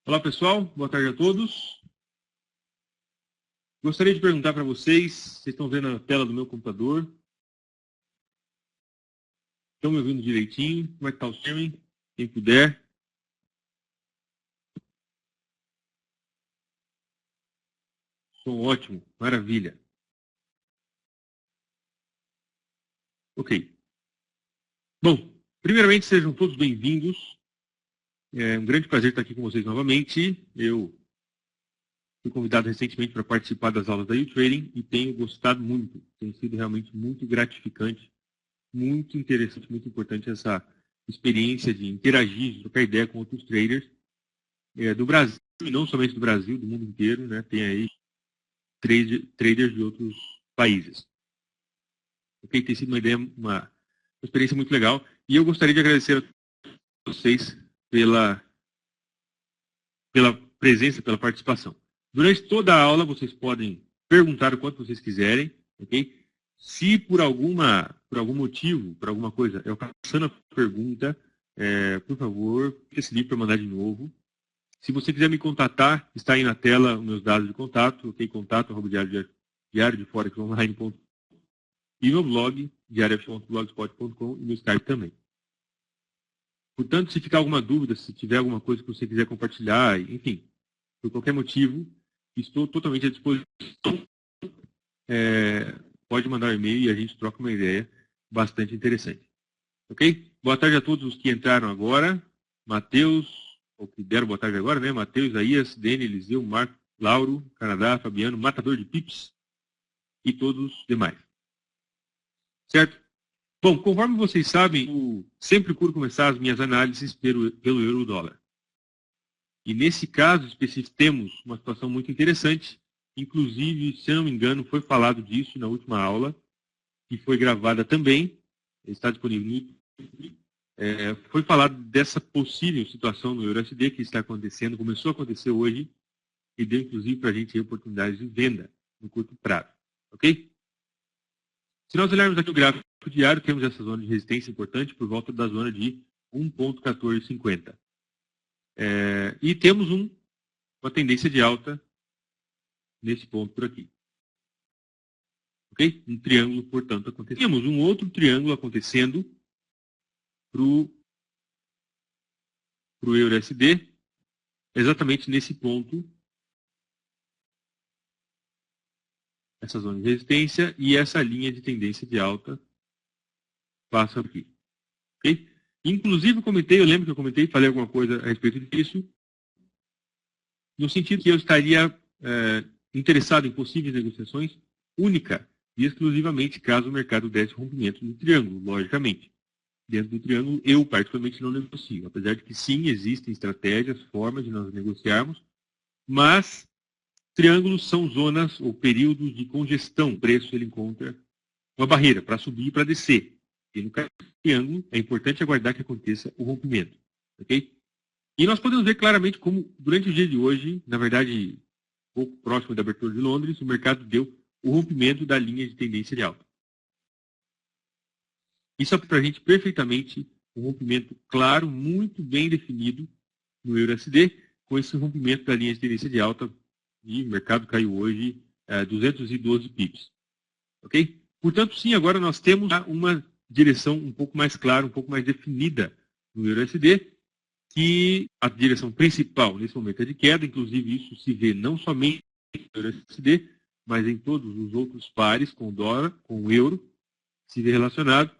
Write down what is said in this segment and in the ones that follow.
Olá pessoal, boa tarde a todos. Gostaria de perguntar para vocês estão vendo a tela do meu computador? Estão me ouvindo direitinho? Como é que está o streaming? Quem puder. Som ótimo, maravilha. Ok. Bom, primeiramente sejam todos bem-vindos. É um grande prazer estar aqui com vocês novamente. Eu fui convidado recentemente para participar das aulas da U-Trading e tenho gostado muito. Tem sido realmente muito gratificante, muito interessante, muito importante essa experiência de interagir, de trocar ideia com outros traders do Brasil, e não somente do Brasil, do mundo inteiro, né? Tem aí traders de outros países. Ok? Tem sido uma experiência muito legal. E eu gostaria de agradecer a vocês pela presença, pela participação. Durante toda a aula, vocês podem perguntar o quanto vocês quiserem, ok? Se por algum motivo, por alguma coisa, eu passando a pergunta, por favor, esse livro para mandar de novo. Se você quiser me contatar, está aí na tela os meus dados de contato, ok? Contato@diariodeforex.online.com e meu blog, diariofx.blogspot.com e meu Skype também. Portanto, se ficar alguma dúvida, se tiver alguma coisa que você quiser compartilhar, enfim, por qualquer motivo, estou totalmente à disposição. Pode mandar um e-mail e a gente troca uma ideia bastante interessante. Ok? Boa tarde a todos os que entraram agora. Matheus, ou que deram boa tarde agora, né? Matheus, Isaías, Dene, Eliseu, Marco, Lauro, Canadá, Fabiano, Matador de Pips e todos os demais. Certo? Bom, conforme vocês sabem, eu sempre procuro começar as minhas análises pelo euro-dólar. E nesse caso específico temos uma situação muito interessante. Inclusive, se eu não me engano, foi falado disso na última aula, que foi gravada também, está disponível no YouTube. Foi falado dessa possível situação no EURUSD que está acontecendo, começou a acontecer hoje, e deu inclusive para a gente oportunidades de venda no curto prazo. Ok? Se nós olharmos aqui o gráfico diário, temos essa zona de resistência importante por volta da zona de 1,1450. E temos uma tendência de alta nesse ponto por aqui. Ok? Um triângulo, portanto, acontecendo. Temos um outro triângulo acontecendo para o EURUSD, exatamente nesse ponto, essa zona de resistência e essa linha de tendência de alta passa aqui. Okay? Inclusive, eu lembro que eu comentei, falei alguma coisa a respeito disso, no sentido que eu estaria interessado em possíveis negociações única e exclusivamente caso o mercado desse rompimento do triângulo, logicamente. Dentro do triângulo, eu particularmente não negocio, apesar de que sim, existem estratégias, formas de nós negociarmos, mas triângulos são zonas ou períodos de congestão. O preço ele encontra uma barreira para subir e para descer. E no caso do triângulo, é importante aguardar que aconteça o rompimento. Ok? E nós podemos ver claramente como, durante o dia de hoje, na verdade, pouco próximo da abertura de Londres, o mercado deu o rompimento da linha de tendência de alta. Isso é para a gente perfeitamente um rompimento claro, muito bem definido no EURUSD, com esse rompimento da linha de tendência de alta, e o mercado caiu hoje 212 pips. Ok? Portanto, sim, agora nós temos uma direção um pouco mais clara, um pouco mais definida no EURUSD, que a direção principal nesse momento é de queda, inclusive isso se vê não somente no EURUSD, mas em todos os outros pares com o dólar, com o euro, se vê relacionado.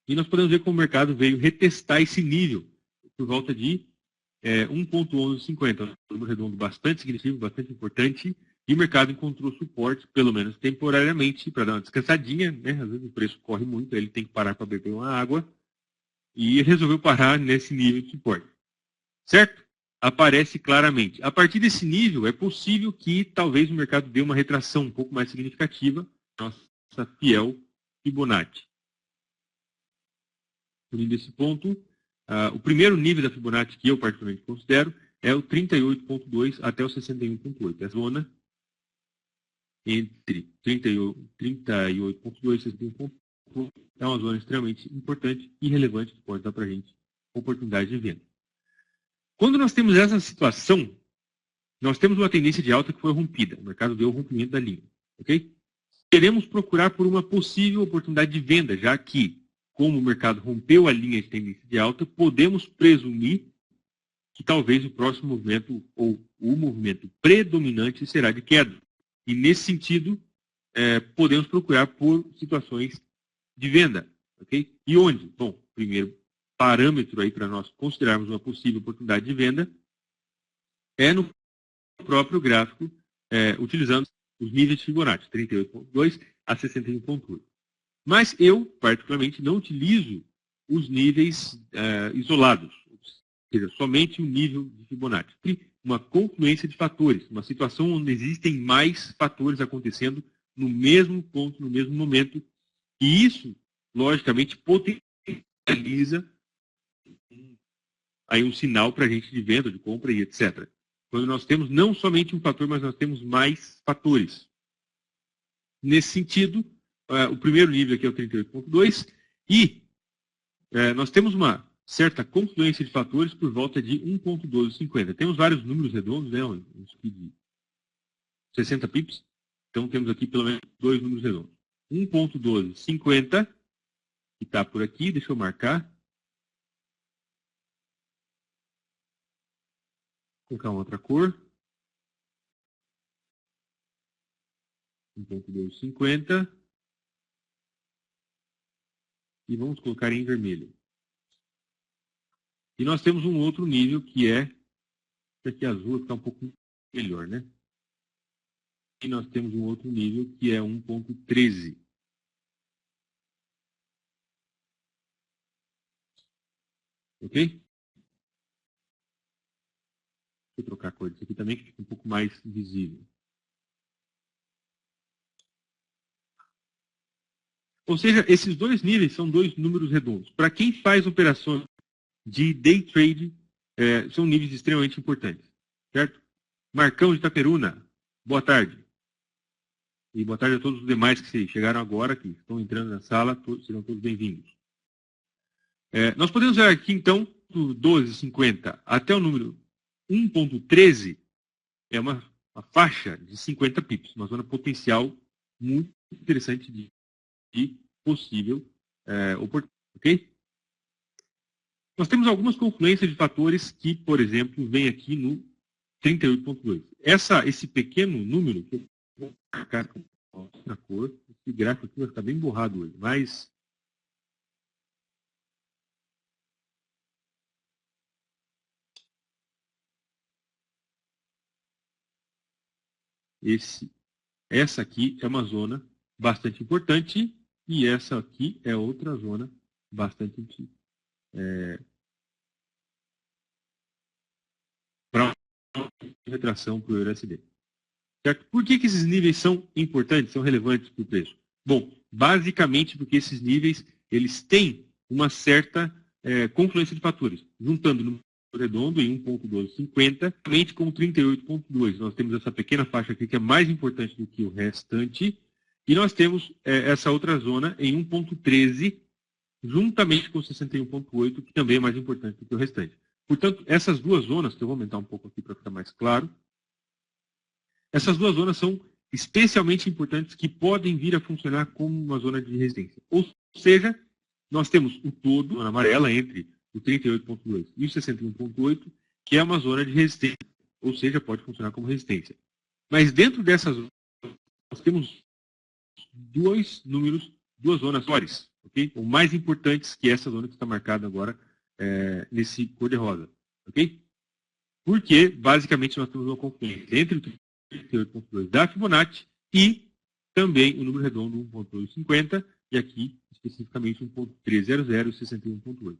E nós podemos ver como o mercado veio retestar esse nível por volta de 1,1150, um número redondo bastante significativo, bastante importante, e o mercado encontrou suporte, pelo menos temporariamente, para dar uma descansadinha, né? Às vezes o preço corre muito, ele tem que parar para beber uma água, e resolveu parar nesse nível de suporte. Certo? Aparece claramente. A partir desse nível, é possível que talvez o mercado dê uma retração um pouco mais significativa, nossa fiel Fibonacci. Unindo esse ponto, o primeiro nível da Fibonacci que eu particularmente considero é o 38,2 até o 61,8. É a zona entre 38,2 e 61,8 é uma zona extremamente importante e relevante que pode dar para a gente oportunidade de venda. Quando nós temos essa situação, nós temos uma tendência de alta que foi rompida. O mercado deu o rompimento da linha. Ok? Queremos procurar por uma possível oportunidade de venda, já que, como o mercado rompeu a linha de tendência de alta, podemos presumir que talvez o próximo movimento, ou o movimento predominante, será de queda. E, nesse sentido, podemos procurar por situações de venda. Ok? E onde? Bom, primeiro parâmetro aí para nós considerarmos uma possível oportunidade de venda é no próprio gráfico, utilizando os níveis de Fibonacci, 38.2 a 61.8. Mas eu, particularmente, não utilizo os níveis isolados, ou seja, somente o nível de Fibonacci. Uma confluência de fatores, uma situação onde existem mais fatores acontecendo no mesmo ponto, no mesmo momento, e isso, logicamente, potencializa aí um sinal para a gente de venda, de compra e etc. Quando nós temos não somente um fator, mas nós temos mais fatores. Nesse sentido, o primeiro nível aqui é o 38.2 e nós temos uma certa confluência de fatores por volta de 1.1250. Temos vários números redondos, né, de 60 pips, então temos aqui pelo menos dois números redondos. 1.1250, que está por aqui, deixa eu marcar. Vou colocar uma outra cor. 1.250. E vamos colocar em vermelho. E nós temos um outro nível que é, esse aqui azul está um pouco melhor, né? E nós temos um outro nível que é 1.13. Ok? Deixa eu trocar a cor disso aqui também, que fica um pouco mais visível. Ou seja, esses dois níveis são dois números redondos. Para quem faz operações de day trade, são níveis extremamente importantes. Certo? Marcão de Itaperuna, boa tarde. E boa tarde a todos os demais que chegaram agora, que estão entrando na sala, serão todos bem-vindos. Nós podemos ver aqui, então, do 12,50 até o número 1.13, é uma faixa de 50 pips, uma zona potencial muito interessante de possível oportunidade. Ok? Nós temos algumas confluências de fatores que, por exemplo, vem aqui no 38.2. Esse pequeno número, que eu vou marcar na cor, esse gráfico aqui vai ficar bem borrado hoje, mas essa aqui é uma zona bastante importante e essa aqui é outra zona bastante para retração para o EURUSD. Certo? Por que esses níveis são importantes, são relevantes para o preço? Bom, basicamente porque esses níveis eles têm uma certa confluência de fatores, juntando no redondo em 1.1250, somente com 38.2. Nós temos essa pequena faixa aqui que é mais importante do que o restante, e nós temos essa outra zona em 1.13, juntamente com 61.8, que também é mais importante do que o restante. Portanto, essas duas zonas, que eu vou aumentar um pouco aqui para ficar mais claro, essas duas zonas são especialmente importantes que podem vir a funcionar como uma zona de resistência. Ou seja, nós temos o todo, na amarela, entre o 38.2 e o 61.8, que é uma zona de resistência. Ou seja, pode funcionar como resistência. Mas dentro dessas zonas, nós temos dois números, duas zonas maiores, ok? Ou mais importantes que essa zona que está marcada agora nesse cor-de-rosa, ok? Porque, basicamente, nós temos uma confluência entre o 38.2 da Fibonacci e também o número redondo 1.250 e aqui especificamente 1.300 e 61.8.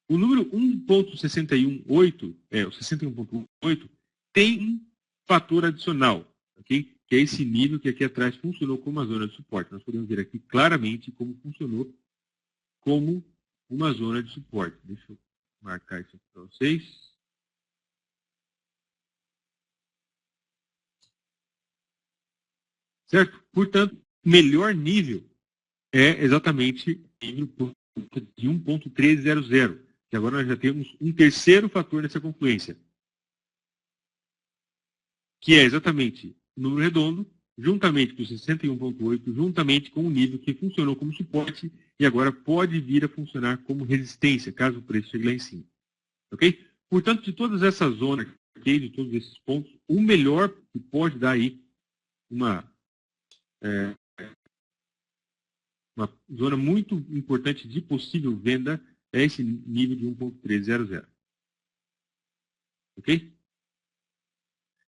O número 1.618, o 61.8, tem um fator adicional, ok? Que é esse nível que aqui atrás funcionou como uma zona de suporte. Nós podemos ver aqui claramente como funcionou como uma zona de suporte. Deixa eu marcar isso aqui para vocês. Certo? Portanto, o melhor nível é exatamente o nível de 1.300. que agora nós já temos um terceiro fator nessa confluência, que é exatamente o número redondo, juntamente com o 61.8, juntamente com o nível que funcionou como suporte e agora pode vir a funcionar como resistência, caso o preço chegue lá em cima. Ok? Portanto, de todas essas zonas, okay, de todos esses pontos, o melhor que pode dar aí uma zona muito importante de possível venda é esse nível de 1.300. Ok?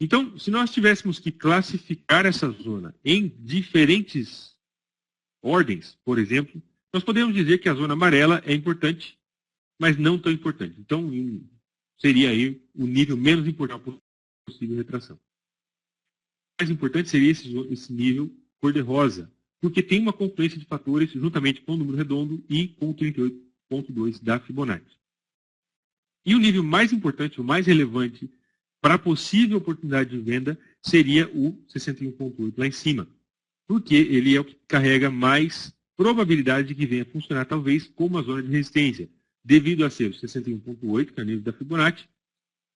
Então, se nós tivéssemos que classificar essa zona em diferentes ordens, por exemplo, nós podemos dizer que a zona amarela é importante, mas não tão importante. Então, seria aí o nível menos importante possível de retração. O mais importante seria esse nível cor-de-rosa, porque tem uma confluência de fatores juntamente com o número redondo e com o 38.2 da Fibonacci. E o nível mais importante, o mais relevante para a possível oportunidade de venda seria o 61.8 lá em cima, porque ele é o que carrega mais probabilidade de que venha funcionar talvez como uma zona de resistência, devido a ser o 61.8, que é o nível da Fibonacci,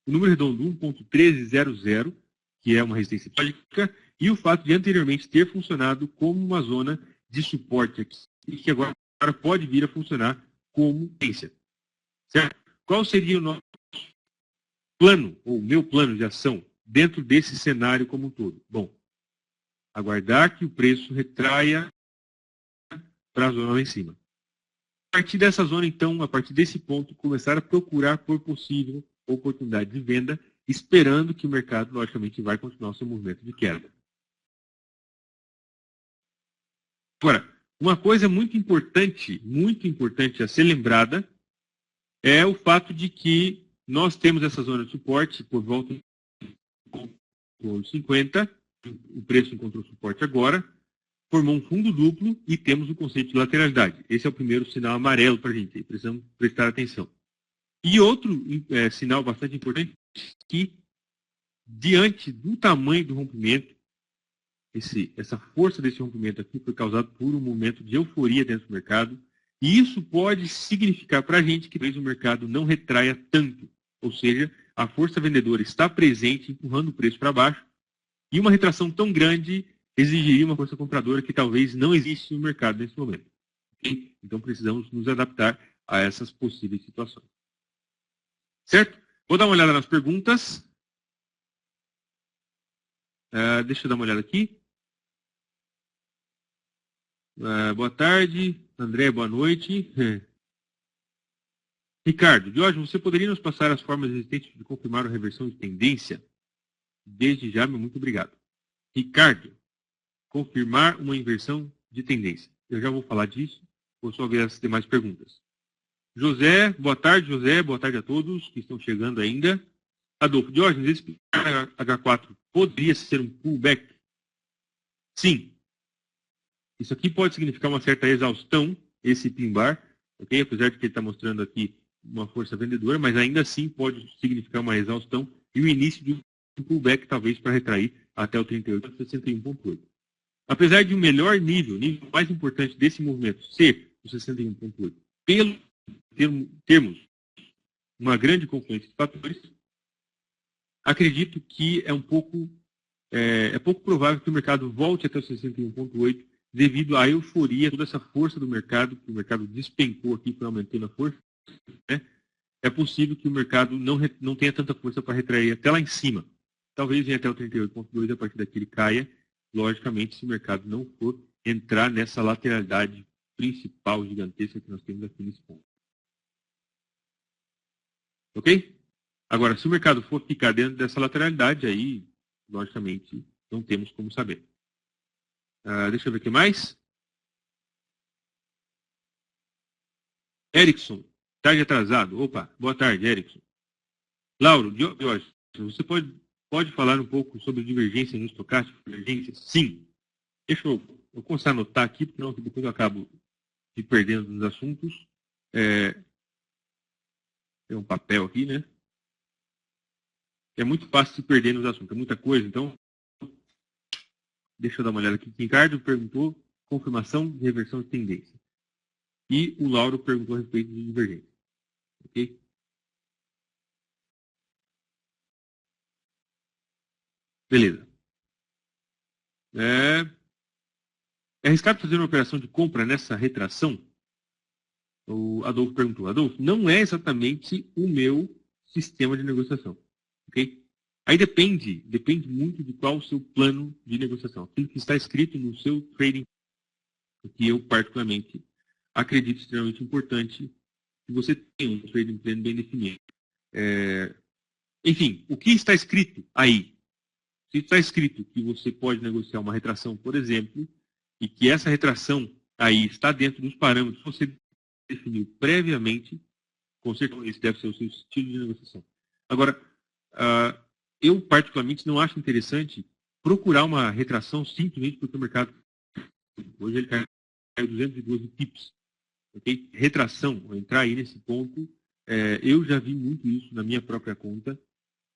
o número redondo 1.1300, que é uma resistência psicológica, e o fato de anteriormente ter funcionado como uma zona de suporte aqui, e que agora pode vir a funcionar como resistência. Certo? Qual seria o nosso plano, ou o meu plano de ação, dentro desse cenário como um todo? Bom, aguardar que o preço retraia para a zona lá em cima. A partir dessa zona, então, a partir desse ponto, começar a procurar por possível oportunidade de venda, esperando que o mercado, logicamente, vai continuar o seu movimento de queda. Agora, uma coisa muito importante a ser lembrada, é o fato de que nós temos essa zona de suporte por volta de 50, o preço encontrou suporte agora, formou um fundo duplo e temos o conceito de lateralidade. Esse é o primeiro sinal amarelo para a gente, precisamos prestar atenção. E outro sinal bastante importante é que, diante do tamanho do rompimento, essa força desse rompimento aqui foi causada por um momento de euforia dentro do mercado, e isso pode significar para a gente que talvez o mercado não retraia tanto, ou seja, a força vendedora está presente, empurrando o preço para baixo, e uma retração tão grande exigiria uma força compradora que talvez não existe no mercado nesse momento. Okay? Então precisamos nos adaptar a essas possíveis situações. Certo? Vou dar uma olhada nas perguntas. Deixa eu dar uma olhada aqui. Boa tarde. André, boa noite. Ricardo, Jorge, você poderia nos passar as formas existentes de confirmar a reversão de tendência? Desde já, muito obrigado. Ricardo, confirmar uma inversão de tendência. Eu já vou falar disso. Vou só ver as demais perguntas. José, boa tarde, José. Boa tarde a todos que estão chegando ainda. Adolfo, Jorge, esse H4 poderia ser um pullback? Sim. Isso aqui pode significar uma certa exaustão, esse pin bar, ok? Apesar de que ele está mostrando aqui uma força vendedora, mas ainda assim pode significar uma exaustão e o início de um pullback, talvez para retrair até o 38 a 61.8. Apesar de um melhor nível, o nível mais importante desse movimento ser o 61.8, pelo termos uma grande confluência de fatores, acredito que é pouco provável que o mercado volte até o 61.8 devido à euforia, toda essa força do mercado, que o mercado despencou aqui, foi aumentando a força, né? É possível que o mercado não tenha tanta força para retrair até lá em cima. Talvez venha até o 38.2, a partir daqui ele caia, logicamente, se o mercado não for entrar nessa lateralidade principal, gigantesca, que nós temos aqui nesse ponto. Ok? Agora, se o mercado for ficar dentro dessa lateralidade, aí, logicamente, não temos como saber. Deixa eu ver o que mais. Erickson, tarde atrasado. Opa, boa tarde, Erickson. Lauro, Jorge, você pode falar um pouco sobre divergência no estocástico? Divergência? Sim. Deixa eu começar a anotar aqui, porque não, depois eu acabo me perdendo nos assuntos. Tem um papel aqui, né? É muito fácil se perder nos assuntos, é muita coisa, então deixa eu dar uma olhada aqui. Ricardo perguntou confirmação de reversão de tendência. E o Lauro perguntou a respeito de divergência. Ok? Beleza. É arriscado fazer uma operação de compra nessa retração? O Adolfo perguntou. Adolfo, não é exatamente o meu sistema de negociação. Ok? Aí depende muito de qual o seu plano de negociação. Aquilo que está escrito no seu trading, que eu particularmente acredito extremamente importante, que você tenha um trading plan bem definido. Enfim, o que está escrito aí? Se está escrito que você pode negociar uma retração, por exemplo, e que essa retração aí está dentro dos parâmetros que você definiu previamente, com certeza esse deve ser o seu estilo de negociação. Agora, eu particularmente não acho interessante procurar uma retração simplesmente porque o mercado hoje ele caiu 212 pips. Okay? Retração, vou entrar aí nesse ponto, eu já vi muito isso na minha própria conta.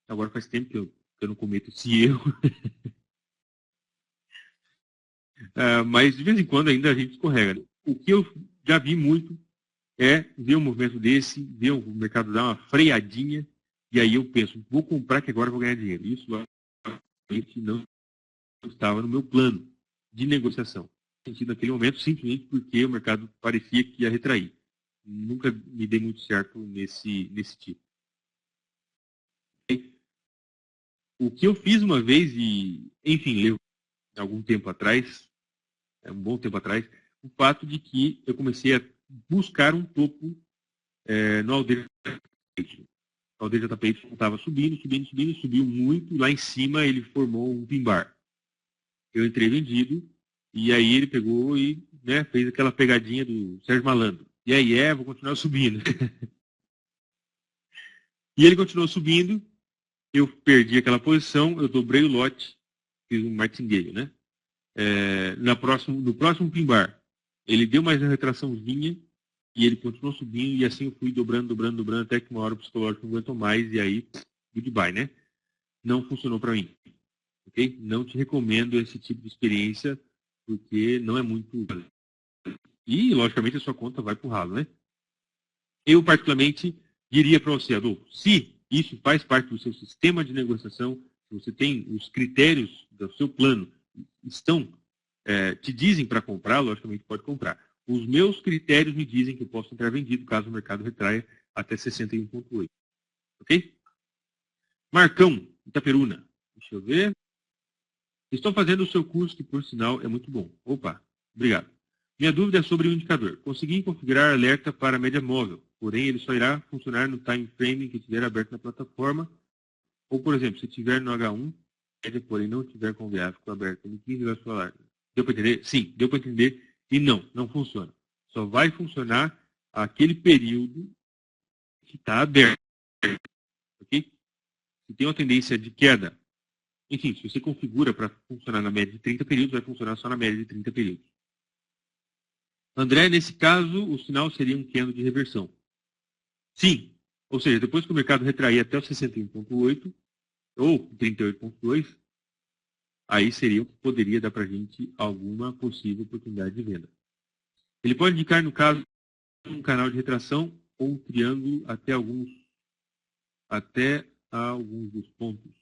Agora faz tempo que eu não cometo esse erro. Mas de vez em quando ainda a gente escorrega. O que eu já vi muito é ver um movimento desse, ver o mercado dar uma freadinha, e aí eu penso, vou comprar que agora eu vou ganhar dinheiro. Isso realmente não estava no meu plano de negociação. Sentido naquele momento, simplesmente porque o mercado parecia que ia retrair. Nunca me dei muito certo nesse tipo. O que eu fiz uma vez, e enfim, levou algum tempo atrás, um bom tempo atrás, o fato de que eu comecei a buscar um topo no Aldeia JP. O Aldeia JP estava subindo, subiu muito. Lá em cima ele formou um pin-bar. Eu entrei vendido e aí ele pegou e fez aquela pegadinha do Sérgio Malandro. E aí vou continuar subindo. E ele continuou subindo, eu perdi aquela posição, eu dobrei o lote, fiz um martingale, né? No próximo pin-bar, ele deu mais uma retraçãozinha e ele continuou subindo e assim eu fui dobrando, até que uma hora o psicológico não aguentou mais e aí, goodbye, né? Não funcionou para mim, ok? Não te recomendo esse tipo de experiência porque não é muito... E, logicamente, a sua conta vai pro ralo, né? Eu, particularmente, diria para você, Adolfo, se isso faz parte do seu sistema de negociação, se você tem os critérios do seu plano, te dizem para comprar, logicamente pode comprar. Os meus critérios me dizem que eu posso entrar vendido caso o mercado retraia até 61,8. Ok? Marcão, Itaperuna. Deixa eu ver. Estou fazendo o seu curso, que por sinal é muito bom. Opa, obrigado. Minha dúvida é sobre o indicador. Consegui configurar alerta para a média móvel, porém ele só irá funcionar no time frame que estiver aberto na plataforma. Ou, por exemplo, se tiver no H1, média, porém não tiver com o gráfico aberto no 15, vai falar. Deu para entender? Sim, deu para entender. E não funciona. Só vai funcionar aquele período que está aberto. Ok? Se tem uma tendência de queda, enfim, se você configura para funcionar na média de 30 períodos, vai funcionar só na média de 30 períodos. André, nesse caso, o sinal seria um candle de reversão. Sim. Ou seja, depois que o mercado retrair até o 61,8 ou 38,2, aí seria o que poderia dar para a gente alguma possível oportunidade de venda. Ele pode indicar, no caso, um canal de retração ou um triângulo até alguns dos pontos.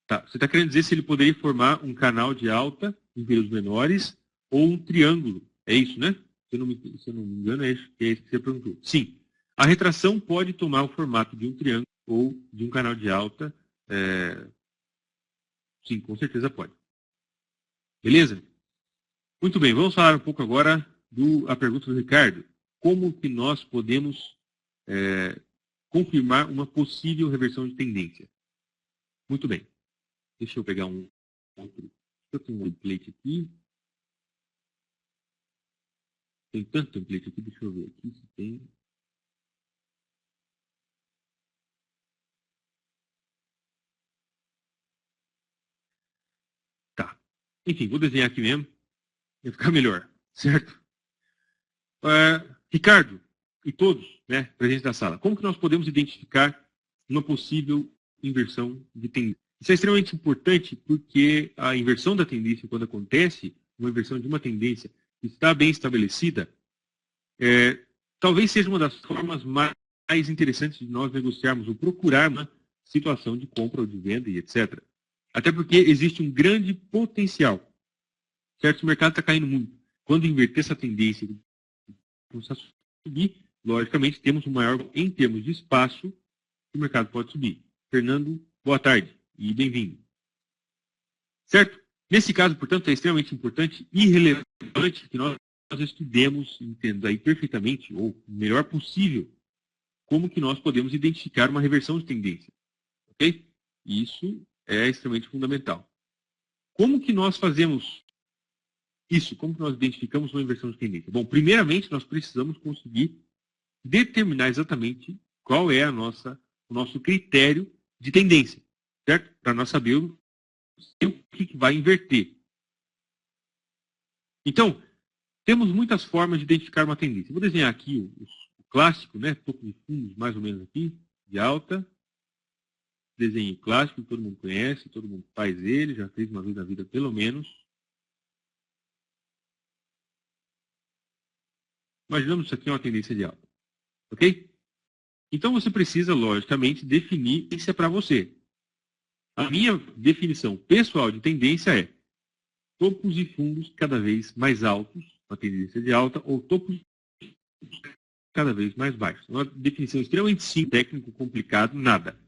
Tá. Você está querendo dizer se ele poderia formar um canal de alta em períodos menores ou um triângulo. É isso, né? Se eu não me engano, é isso que você perguntou. Sim. A retração pode tomar o formato de um triângulo ou de um canal de alta. Sim, com certeza pode. Beleza? Muito bem, vamos falar um pouco agora a pergunta do Ricardo. Como que nós podemos confirmar uma possível reversão de tendência? Muito bem. Deixa eu pegar um outro. Eu tenho um template aqui. Tem tanto template aqui, deixa eu ver aqui se tem. Tá. Enfim, vou desenhar aqui mesmo. Vai ficar melhor, certo? Ricardo e todos, né, presentes da sala, como que nós podemos identificar uma possível inversão de tendência? Isso é extremamente importante porque a inversão da tendência, quando acontece, uma inversão de uma tendência que está bem estabelecida, talvez seja uma das formas mais interessantes de nós negociarmos ou procurar uma situação de compra ou de venda e etc. Até porque existe um grande potencial. Certo? O mercado está caindo muito. Quando inverter essa tendência e começar a subir, logicamente temos um maior, em termos de espaço, que o mercado pode subir. Fernando, boa tarde e bem-vindo. Certo? Nesse caso, portanto, é extremamente importante e relevante que nós estudemos, entenda aí perfeitamente, ou o melhor possível, como que nós podemos identificar uma reversão de tendência. Ok? Isso é extremamente fundamental. Como que nós fazemos isso? Como que nós identificamos uma inversão de tendência? Bom, primeiramente, nós precisamos conseguir determinar exatamente qual é o nosso critério de tendência, certo? Para nós sabermos o que vai inverter. Então, temos muitas formas de identificar uma tendência. Vou desenhar aqui o clássico, né? Topo de fundos, mais ou menos aqui, de alta. Desenho clássico, que todo mundo conhece, todo mundo faz ele, já fez uma vez na vida pelo menos. Imaginamos isso aqui é uma tendência de alta. Ok? Então você precisa, logicamente, definir isso é para você. A minha definição pessoal de tendência é topos e fundos cada vez mais altos, uma tendência de alta, ou topos cada vez mais baixos. Uma definição extremamente simples, técnico, complicado, nada.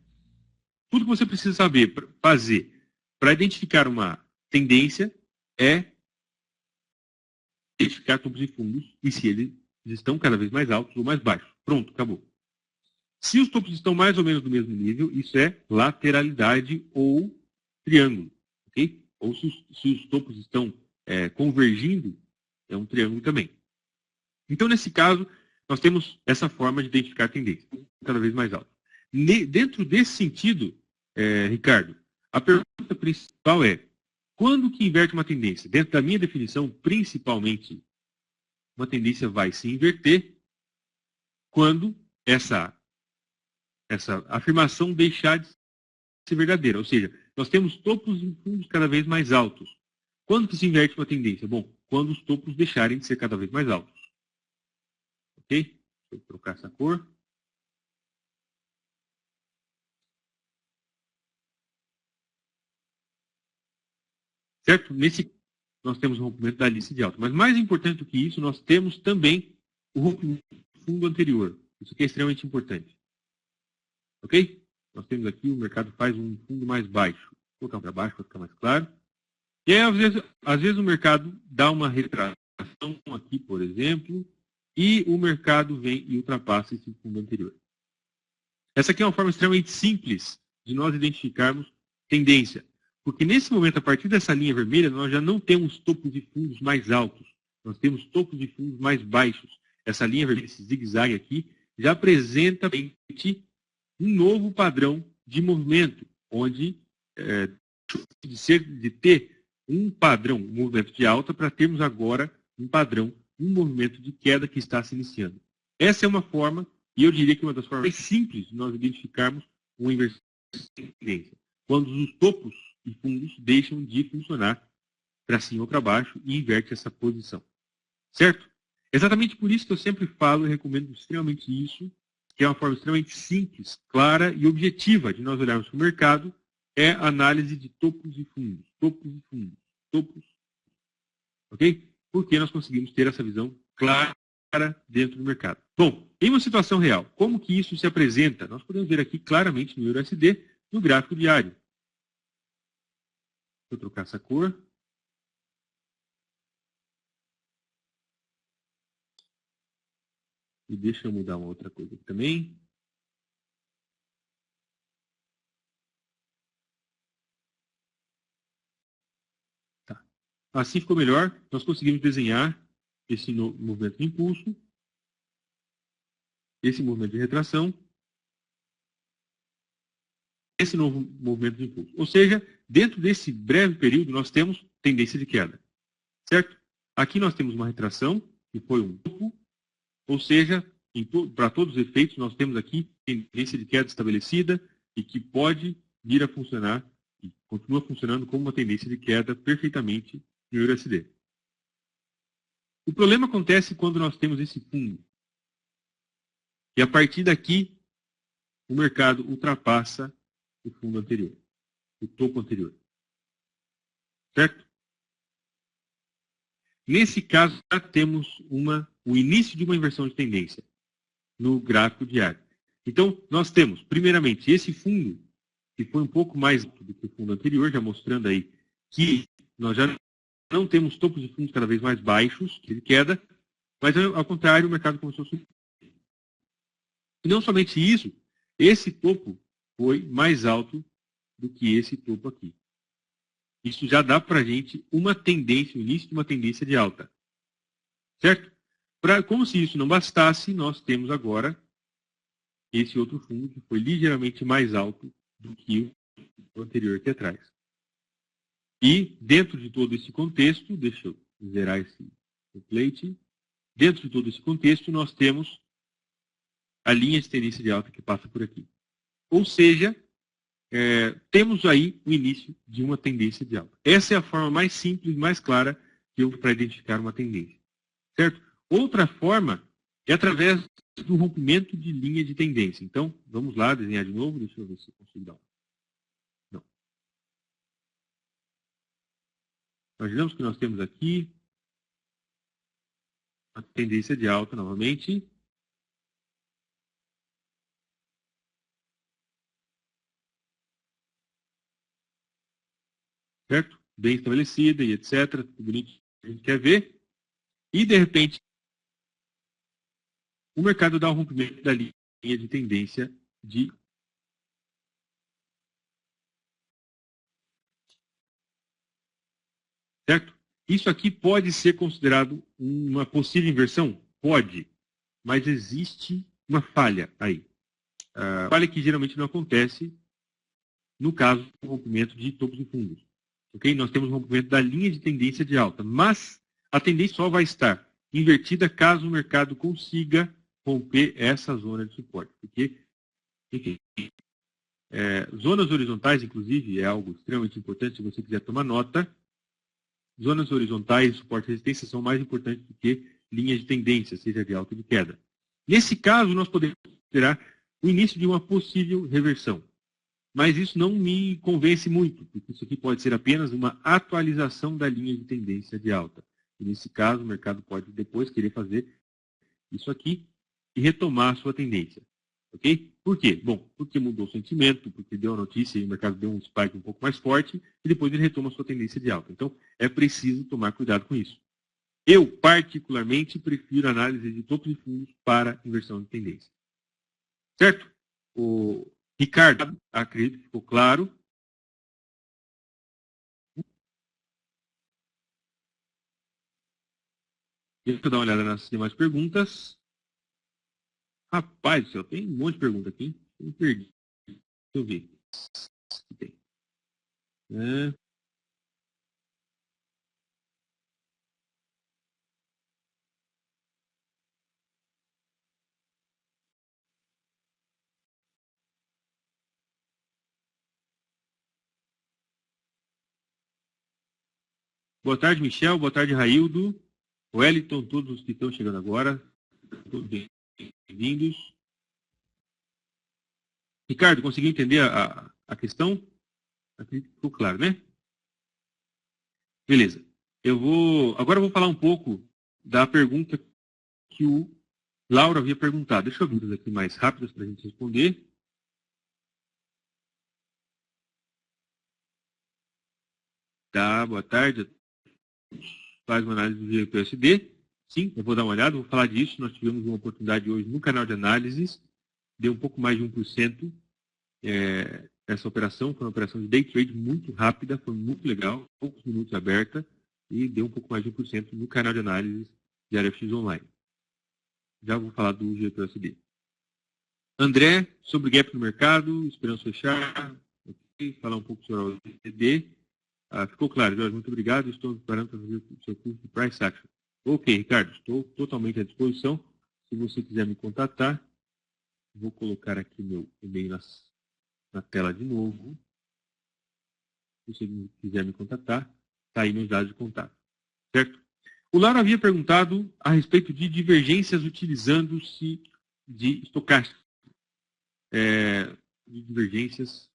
Tudo que você precisa saber, fazer para identificar uma tendência é identificar topos e fundos e se eles estão cada vez mais altos ou mais baixos. Pronto, acabou. Se os topos estão mais ou menos do mesmo nível, isso é lateralidade ou triângulo. Okay? Ou se os topos estão convergindo, é um triângulo também. Então, nesse caso, nós temos essa forma de identificar a tendência, cada vez mais alta. Dentro desse sentido, Ricardo, a pergunta principal é, quando que inverte uma tendência? Dentro da minha definição, principalmente, uma tendência vai se inverter quando essa afirmação deixar de ser verdadeira. Ou seja, nós temos topos e fundos cada vez mais altos. Quando que se inverte uma tendência? Bom, quando os topos deixarem de ser cada vez mais altos. Ok? Deixa eu trocar essa cor. Certo? Nós temos o rompimento da lista de alta. Mas mais importante do que isso, nós temos também o rompimento do fundo anterior. Isso aqui é extremamente importante. Ok? Nós temos aqui, o mercado faz um fundo mais baixo. Vou colocar para baixo para ficar mais claro. E aí, às vezes o mercado dá uma retração aqui, por exemplo, e o mercado vem e ultrapassa esse fundo anterior. Essa aqui é uma forma extremamente simples de nós identificarmos tendência. Porque nesse momento, a partir dessa linha vermelha, nós já não temos topos de fundos mais altos. Nós temos topos de fundos mais baixos. Essa linha vermelha, esse zigue-zague aqui, já apresenta um novo padrão de movimento, onde de ter um padrão, um movimento de alta, para termos agora um padrão, um movimento de queda que está se iniciando. Essa é uma forma, e eu diria que uma das formas mais simples de nós identificarmos uma inversão de tendência. Quando os topos e fundos deixam de funcionar para cima ou para baixo e inverte essa posição. Certo? Exatamente por isso que eu sempre falo e recomendo extremamente isso, que é uma forma extremamente simples, clara e objetiva de nós olharmos para o mercado, é a análise de topos e fundos. Topos e fundos. Topos. Ok? Porque nós conseguimos ter essa visão clara dentro do mercado. Bom, em uma situação real, como que isso se apresenta? Nós podemos ver aqui claramente no EURUSD, no gráfico diário. Vou trocar essa cor. E deixa eu mudar uma outra coisa aqui também. Tá. Assim ficou melhor. Nós conseguimos desenhar esse movimento de impulso, esse movimento de retração, esse novo movimento de impulso. Ou seja, dentro desse breve período, nós temos tendência de queda. Certo? Aqui nós temos uma retração, que foi um topo, ou seja, para todos os efeitos, nós temos aqui tendência de queda estabelecida e que pode vir a funcionar e continua funcionando como uma tendência de queda perfeitamente no EURUSD. O problema acontece quando nós temos esse fundo. E a partir daqui, o mercado ultrapassa o fundo anterior, o topo anterior. Certo? Nesse caso, já temos o início de uma inversão de tendência no gráfico diário. Então, nós temos, primeiramente, esse fundo, que foi um pouco mais alto do que o fundo anterior, já mostrando aí que nós já não temos topos de fundos cada vez mais baixos, de queda, mas, ao contrário, o mercado começou a subir. E não somente isso, esse topo foi mais alto do que esse topo aqui. Isso já dá para a gente uma tendência, o início de uma tendência de alta. Certo? Como se isso não bastasse, nós temos agora esse outro fundo que foi ligeiramente mais alto do que o anterior aqui atrás. E dentro de todo esse contexto, deixa eu zerar esse template, dentro de todo esse contexto nós temos a linha de tendência de alta que passa por aqui. Ou seja, temos aí o início de uma tendência de alta. Essa é a forma mais simples, mais clara que eu uso para identificar uma tendência. Certo? Outra forma é através do rompimento de linha de tendência. Então, vamos lá desenhar de novo. Deixa eu ver se eu consigo dar. Não. Imaginamos que nós temos aqui a tendência de alta novamente. Certo? Bem estabelecida e etc. Tudo bonito que a gente quer ver. E, de repente, o mercado dá um rompimento da linha de tendência de... Certo? Isso aqui pode ser considerado uma possível inversão? Pode. Mas existe uma falha aí. Falha que geralmente não acontece no caso do rompimento de topos e fundos. Okay? Nós temos um rompimento da linha de tendência de alta, mas a tendência só vai estar invertida caso o mercado consiga romper essa zona de suporte. Porque, enfim, zonas horizontais, inclusive, é algo extremamente importante se você quiser tomar nota. Zonas horizontais, suporte e resistência são mais importantes do que linhas de tendência, seja de alta ou de queda. Nesse caso, nós podemos considerar o início de uma possível reversão. Mas isso não me convence muito, porque isso aqui pode ser apenas uma atualização da linha de tendência de alta. E nesse caso, o mercado pode depois querer fazer isso aqui e retomar a sua tendência. Ok? Por quê? Bom, porque mudou o sentimento, porque deu a notícia e o mercado deu um spike um pouco mais forte e depois ele retoma a sua tendência de alta. Então, é preciso tomar cuidado com isso. Eu, particularmente, prefiro análise de topos e fundos para inversão de tendência. Certo? Ricardo, acredito que ficou claro. Deixa eu dar uma olhada nas demais perguntas. Rapaz do céu, tem um monte de pergunta aqui. Eu perdi. Deixa eu ver. Tem. Boa tarde, Michel. Boa tarde, Raildo. Wellington, todos os que estão chegando agora. Todos bem-vindos. Ricardo, conseguiu entender a questão? Acredito que ficou claro, né? Beleza. Agora eu vou falar um pouco da pergunta que o Laura havia perguntado. Deixa eu ver aqui mais rápidas para a gente responder. Tá, boa tarde. Faz uma análise do GPUSD. Sim, eu vou dar uma olhada, vou falar disso. Nós tivemos uma oportunidade hoje no canal de análises. Deu um pouco mais de 1%. Essa operação foi uma operação de day trade muito rápida, foi muito legal, poucos minutos aberta e deu um pouco mais de 1% no canal de análise de RFX Online. Já vou falar do GPUSD. André, sobre gap no mercado, esperamos fechar. Okay. Falar um pouco sobre o OTD. Ficou claro, Jorge, muito obrigado. Estou preparando para fazer o seu curso de Price Action. Ok, Ricardo, estou totalmente à disposição. Se você quiser me contatar, vou colocar aqui meu e-mail na tela de novo. Se você quiser me contatar, está aí meus dados de contato. Certo? O Lara havia perguntado a respeito de divergências utilizando-se de estocástico, de divergências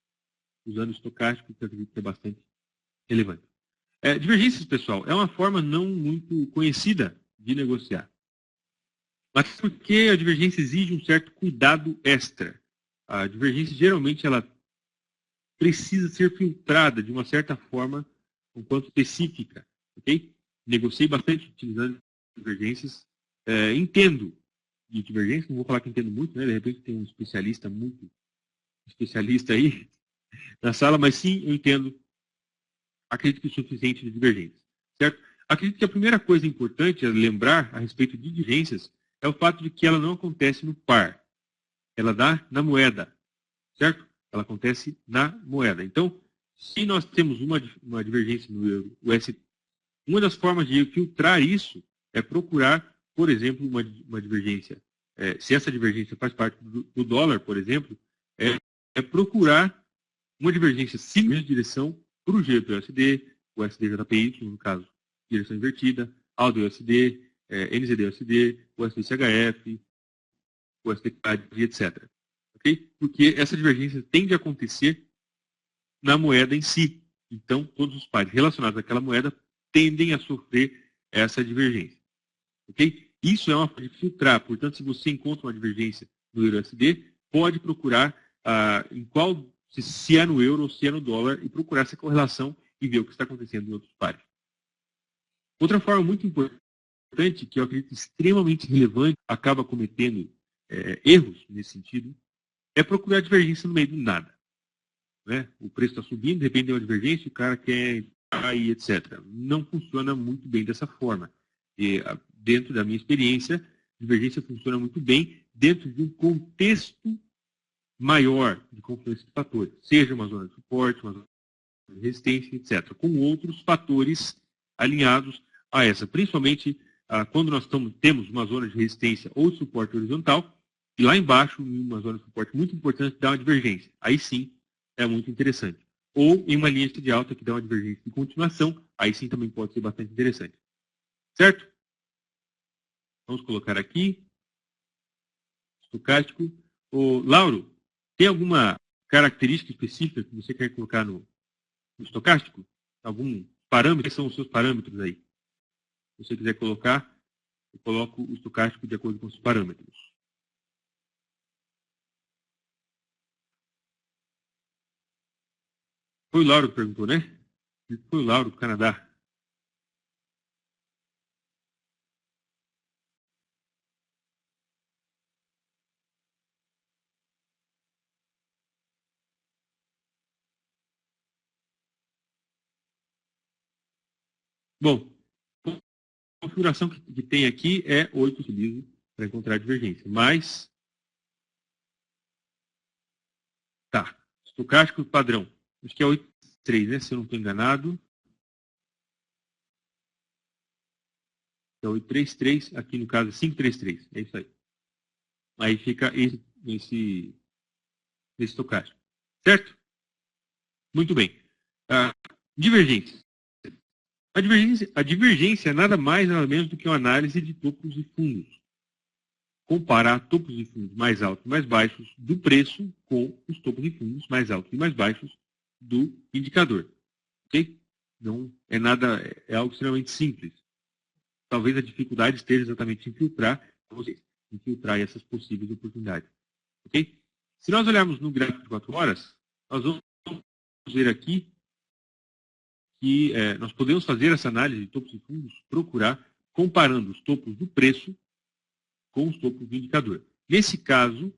usando estocástico, que eu acredito que é bastante relevante. Divergências, pessoal, é uma forma não muito conhecida de negociar. Mas porque a divergência exige um certo cuidado extra. A divergência, geralmente, ela precisa ser filtrada de uma certa forma, um quanto específica. Ok? Negociei bastante utilizando divergências. Entendo de divergência, não vou falar que entendo muito, né? De repente tem um especialista aí na sala, mas sim, eu entendo, acredito que o suficiente de divergências. Certo? Acredito que a primeira coisa importante a lembrar a respeito de divergências é o fato de que ela não acontece no par. Ela dá na moeda. Certo? Ela acontece na moeda. Então, se nós temos uma divergência no euro USD, uma das formas de filtrar isso é procurar, por exemplo, uma divergência. Se essa divergência faz parte do dólar, por exemplo, é procurar uma divergência sim na direção para o GBP-USD, o USD-JPY, no caso, direção invertida, AUD-USD, NZD-USD, USD-CHF, USD-CAD, etc. Okay? Porque essa divergência tende a acontecer na moeda em si. Então, todos os pares relacionados àquela moeda tendem a sofrer essa divergência. Okay? Isso é uma forma de filtrar. Portanto, se você encontra uma divergência no euro-USD, pode procurar em qual, se é no euro ou se é no dólar, e procurar essa correlação e ver o que está acontecendo em outros pares. Outra forma muito importante, que eu acredito extremamente relevante, acaba cometendo erros nesse sentido, é procurar divergência no meio do nada. Né? O preço está subindo, de repente tem uma divergência, o cara quer cair, etc. Não funciona muito bem dessa forma. E, dentro da minha experiência, divergência funciona muito bem dentro de um contexto maior de confluência de fatores, seja uma zona de suporte, uma zona de resistência, etc., com outros fatores alinhados a essa, principalmente quando nós temos uma zona de resistência ou de suporte horizontal, e lá embaixo, em uma zona de suporte muito importante, dá uma divergência. Aí sim, é muito interessante. Ou em uma linha de alta que dá uma divergência de continuação, aí sim também pode ser bastante interessante. Certo? Vamos colocar aqui, estocástico. Lauro, tem alguma característica específica que você quer colocar no estocástico? Algum parâmetro? Quais são os seus parâmetros aí? Se você quiser colocar, eu coloco o estocástico de acordo com os parâmetros. Foi o Lauro que perguntou, né? Foi o Lauro do Canadá. Bom, a configuração que tem aqui é 8 utilizo para encontrar divergência. Mas, tá. Estocástico padrão. Acho que é 8,3, né? Se eu não estou enganado. É 8,33, aqui no caso é 5,33. É isso aí. Aí fica esse estocástico. Certo? Muito bem. Divergência. A divergência é nada mais, nada menos do que uma análise de topos e fundos. Comparar topos e fundos mais altos e mais baixos do preço com os topos e fundos mais altos e mais baixos do indicador. Ok? Não é nada, é algo extremamente simples. Talvez a dificuldade esteja exatamente em filtrar essas possíveis oportunidades. Ok? Se nós olharmos no gráfico de 4 horas, nós vamos ver aqui que nós podemos fazer essa análise de topos e fundos, procurar comparando os topos do preço com os topos do indicador. Nesse caso,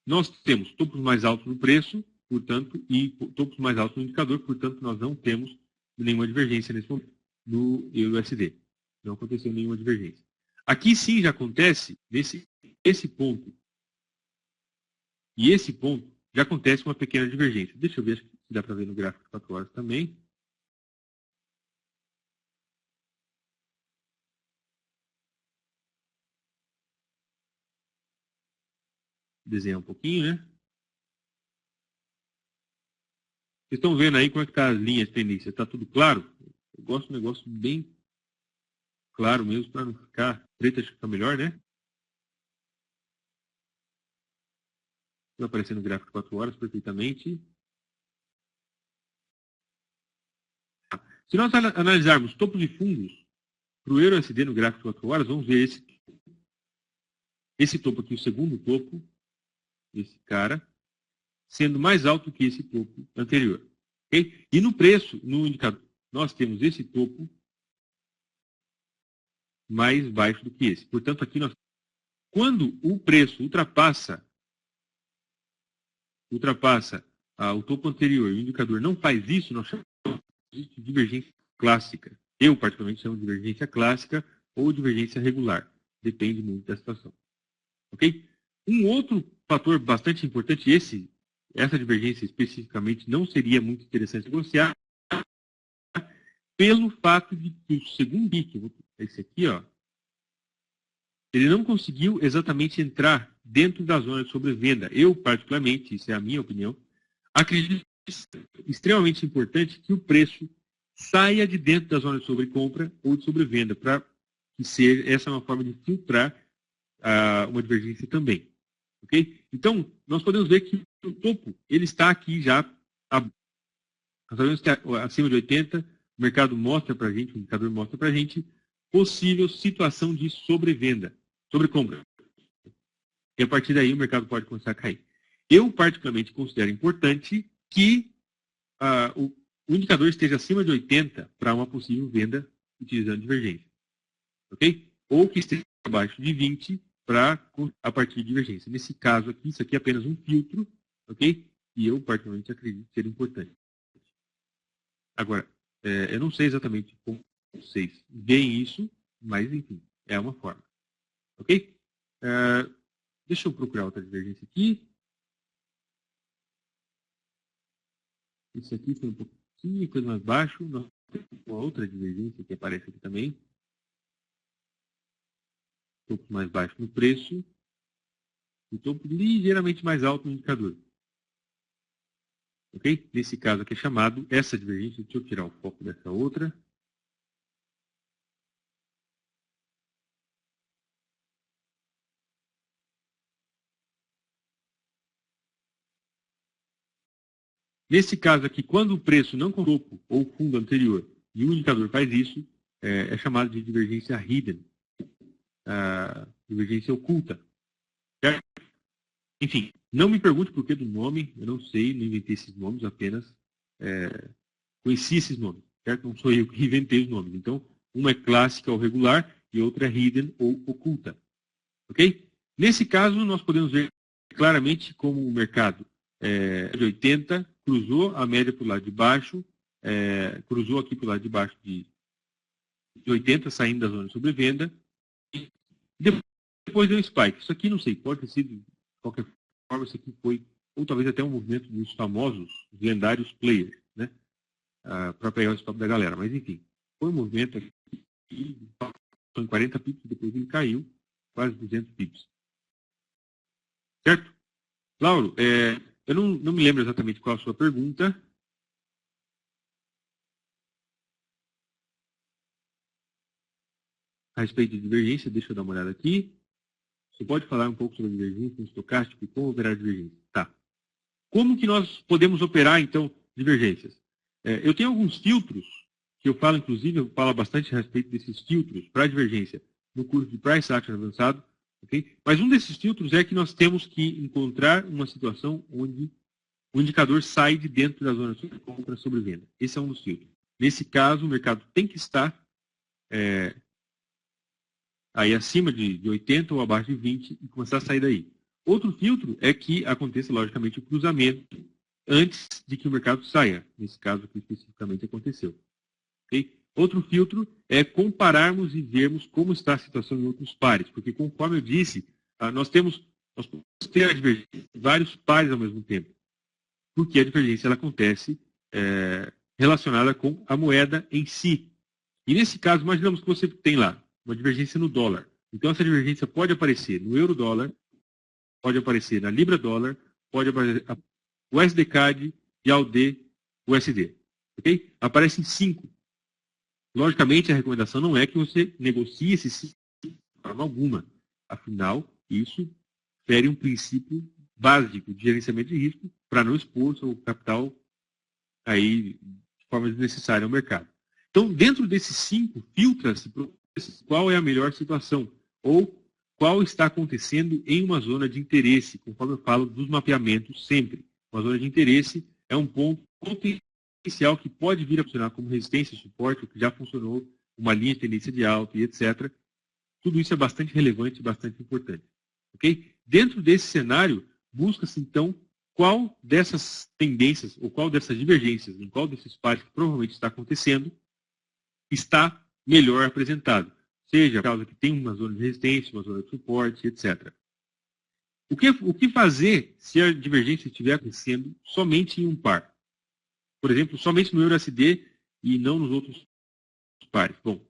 nós temos topos mais altos no preço, portanto, e topos mais altos no indicador, portanto, nós não temos nenhuma divergência nesse momento no euro-USD. Não aconteceu nenhuma divergência. Aqui sim já acontece, esse ponto e esse ponto, já acontece uma pequena divergência. Deixa eu ver se dá para ver no gráfico de 4 horas também. Desenhar um pouquinho, né? Vocês estão vendo aí como é que está as linhas de tendência? Está tudo claro? Eu gosto de um negócio bem claro mesmo, para não ficar preto, acho que fica melhor, né? Vai aparecer no gráfico de 4 horas perfeitamente. Se nós analisarmos topos e fundos para o EURUSD no gráfico de 4 horas, vamos ver esse topo aqui, o segundo topo, esse cara, sendo mais alto que esse topo anterior. Okay? E no preço, no indicador, nós temos esse topo mais baixo do que esse. Portanto, aqui quando o preço ultrapassa o topo anterior e o indicador não faz isso, nós chamamos de divergência clássica. Eu, particularmente, chamo de divergência clássica ou divergência regular. Depende muito da situação. Ok? Um outro fator bastante importante, essa divergência especificamente não seria muito interessante negociar, pelo fato de que o segundo BIC, esse aqui, ó, ele não conseguiu exatamente entrar dentro da zona de sobrevenda. Eu, particularmente, isso é a minha opinião, acredito que é extremamente importante que o preço saia de dentro da zona de sobrecompra ou de sobrevenda, para que essa é uma forma de filtrar uma divergência também. Okay? Então, nós podemos ver que o topo ele está aqui já acima de 80, o mercado mostra para a gente, o indicador mostra para a gente, possível situação de sobrecompra. E a partir daí o mercado pode começar a cair. Eu, particularmente, considero importante que o indicador esteja acima de 80 para uma possível venda utilizando divergência. Ok? Ou que esteja abaixo de 20 a partir de divergência. Nesse caso aqui, isso aqui é apenas um filtro, ok? E eu, particularmente, acredito ser importante. Agora, eu não sei exatamente como vocês veem isso, mas, enfim, é uma forma. Ok? Deixa eu procurar outra divergência aqui. Isso aqui foi um pouquinho coisa mais baixo. Nós temos uma outra divergência que aparece aqui também. Topo mais baixo no preço. E topo ligeiramente mais alto no indicador. Ok? Nesse caso aqui é chamado essa divergência. Deixa eu tirar o foco dessa outra. Nesse caso aqui, quando o preço não com o topo ou o fundo anterior e o indicador faz isso, é chamado de divergência hidden, divergência oculta. Certo? Enfim, não me pergunte por que do nome, eu não sei, não inventei esses nomes, apenas conheci esses nomes. Certo? Não sou eu que inventei os nomes. Então, uma é clássica ou regular e outra é hidden ou oculta. Ok? Nesse caso, nós podemos ver claramente como o mercado de 80 cruzou a média para o lado de baixo, cruzou aqui para o lado de baixo de 80, saindo da zona de sobrevenda, e depois deu um spike. Isso aqui não sei, pode ter sido, de qualquer forma, isso aqui foi, ou talvez até um movimento dos famosos, lendários players, né? Para pegar o stop da galera. Mas enfim, foi um movimento aqui, em 40 pips, depois ele caiu, quase 200 pips. Certo? Lauro, eu não me lembro exatamente qual a sua pergunta. A respeito de divergência, deixa eu dar uma olhada aqui. Você pode falar um pouco sobre a divergência no estocástico e como operar a divergência? Tá. Como que nós podemos operar, então, divergências? Eu tenho alguns filtros, que eu falo, inclusive, eu falo bastante a respeito desses filtros para divergência no curso de Price Action Avançado. Okay? Mas um desses filtros é que nós temos que encontrar uma situação onde o indicador sai de dentro da zona de compra sobre venda. Esse é um dos filtros. Nesse caso, o mercado tem que estar aí acima de 80 ou abaixo de 20 e começar a sair daí. Outro filtro é que aconteça, logicamente, o cruzamento antes de que o mercado saia. Nesse caso aqui especificamente aconteceu. Okay? Outro filtro é compararmos e vermos como está a situação em outros pares. Porque, conforme eu disse, nós podemos ter a divergência em vários pares ao mesmo tempo. Porque a divergência ela acontece relacionada com a moeda em si. E nesse caso, imaginamos que você tem lá uma divergência no dólar. Então, essa divergência pode aparecer no euro-dólar, pode aparecer na libra-dólar, pode aparecer o USD-CAD e AUD-USD. Okay? Aparecem 5. Logicamente, a recomendação não é que você negocie esses 5 de forma alguma. Afinal, isso fere um princípio básico de gerenciamento de risco para não expor o capital aí de forma desnecessária ao mercado. Então, dentro desses 5, filtra-se qual é a melhor situação ou qual está acontecendo em uma zona de interesse, conforme eu falo dos mapeamentos sempre. Uma zona de interesse é um ponto potencial que pode vir a funcionar como resistência, suporte, o que já funcionou, uma linha de tendência de alta e etc. Tudo isso é bastante relevante e bastante importante. Okay? Dentro desse cenário, busca-se, então, qual dessas tendências, ou qual dessas divergências, em qual desses pares que provavelmente está acontecendo, está melhor apresentado. Seja por causa que tem uma zona de resistência, uma zona de suporte, etc. O que fazer se a divergência estiver acontecendo somente em um par? Por exemplo, somente no EURUSD e não nos outros pares. Bom,